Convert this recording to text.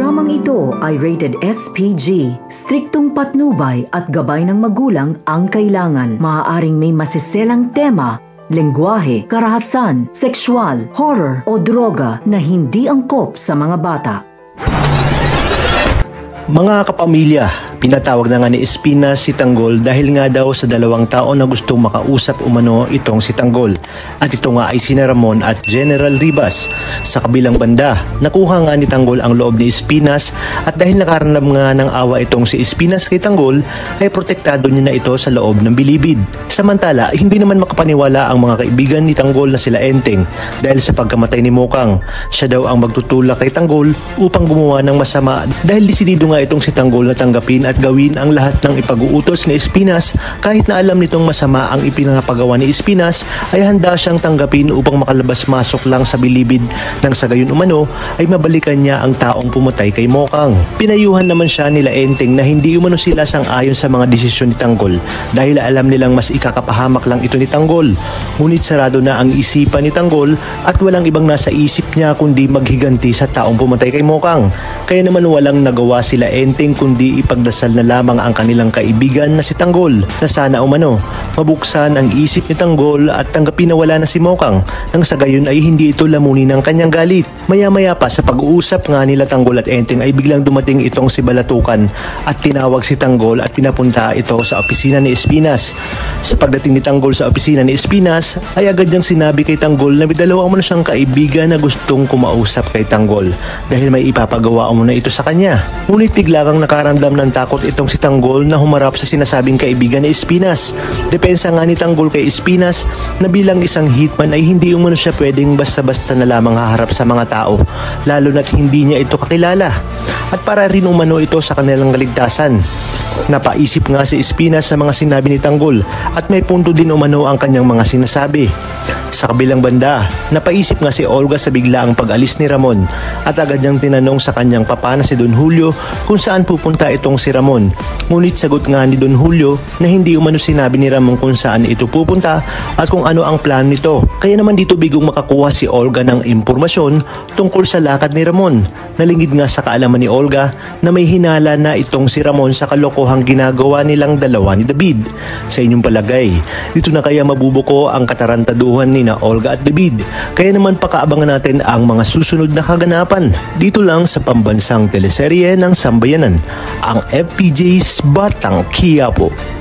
programang ito ay rated SPG. Striktong patnubay at gabay ng magulang ang kailangan. Maaaring may masiselang tema, lengguwahe, karahasan, sexual, horror o droga na hindi angkop sa mga bata. Mga kapamilya, pinatawag na nga ni Espinas si Tanggol dahil nga daw sa 2 taon na gustong makausap umano itong si Tanggol. At ito nga ay sina Ramon at General Ribas. Sa kabilang banda, nakuha nga ni Tanggol ang loob ni Espinas at dahil nakaramdam nga ng awa itong si Espinas kay Tanggol, ay protektado niya na ito sa loob ng bilibid. Samantala, hindi naman makapaniwala ang mga kaibigan ni Tanggol na sila Enteng dahil sa pagkamatay ni Mokang. Siya daw ang magtutulak kay Tanggol upang gumawa ng masama dahil desidido nga itong si Tanggol na tanggapin at gawin ang lahat ng ipag-uutos ni Espinas. Kahit na alam nitong masama ang ipinapagawa ni Espinas, ay handa siyang tanggapin upang makalabas-masok lang sa bilibid nang sa gayon umano ay mabalikan niya ang taong pumatay kay Mokang. Pinayuhan naman siya nila Enteng na hindi umano sila sang-ayon sa mga desisyon ni Tanggol dahil alam nilang mas ikakapahamak lang ito ni Tanggol. Ngunit sarado na ang isipan ni Tanggol at walang ibang nasa isip niya kundi maghiganti sa taong pumatay kay Mokang. Kaya naman walang nagawa sila Enteng kundi ipagdasal na lamang ang kanilang kaibigan na si Tanggol na sana umano mabuksan ang isip ni Tanggol at tanggapin na wala na si Mokang nang sa gayon ay hindi ito lamunin ng kanyang galit. Maya-maya pa sa pag-uusap nga nila Tanggol at Enteng ay biglang dumating itong si Balatukan at tinawag si Tanggol at pinapunta ito sa opisina ni Espinas. Sa pagdating ni Tanggol sa opisina ni Espinas ay agad niyang sinabi kay Tanggol na may dalawa mo na siyang kaibigan na gustong kumausap kay Tanggol dahil may ipapagawa mo na ito sa kanya. Ngunit bigla kang nakaramdam ng takot itong si Tanggol na humarap sa sinasabing kaibigan ni Espinas. Depensa nga ni Tanggol kay Espinas na bilang isang hitman ay hindi umano siya pwedeng basta-basta na lamang haharap sa mga tao, lalo na't hindi niya ito kakilala. At para rin umano ito sa kanilang kaligtasan. Napaisip nga si Espinas sa mga sinabi ni Tanggol at may punto din umano ang kanyang mga sinasabi. Sa kabilang banda, napaisip nga si Olga sa biglaang pag-alis ni Ramon at agad niyang tinanong sa kanyang papa na si Don Julio kung saan pupunta itong si Ramon. Ngunit sagot nga ni Don Julio na hindi umano sinabi ni Ramon kung saan ito pupunta at kung ano ang plan nito. Kaya naman dito bigong makakuha si Olga ng impormasyon tungkol sa lakad ni Ramon. Nalingid nga sa kaalaman ni Olga na may hinala na itong si Ramon sa kalokohang ginagawa nilang dalawa ni David. Sa inyong palagay, dito na kaya mabubuko ang katarantaduhan ni na Olga at David? Kaya naman pakaabangan natin ang mga susunod na kaganapan dito lang sa pambansang teleserye ng Sambayanan, ang FPJ's Batang Quiapo.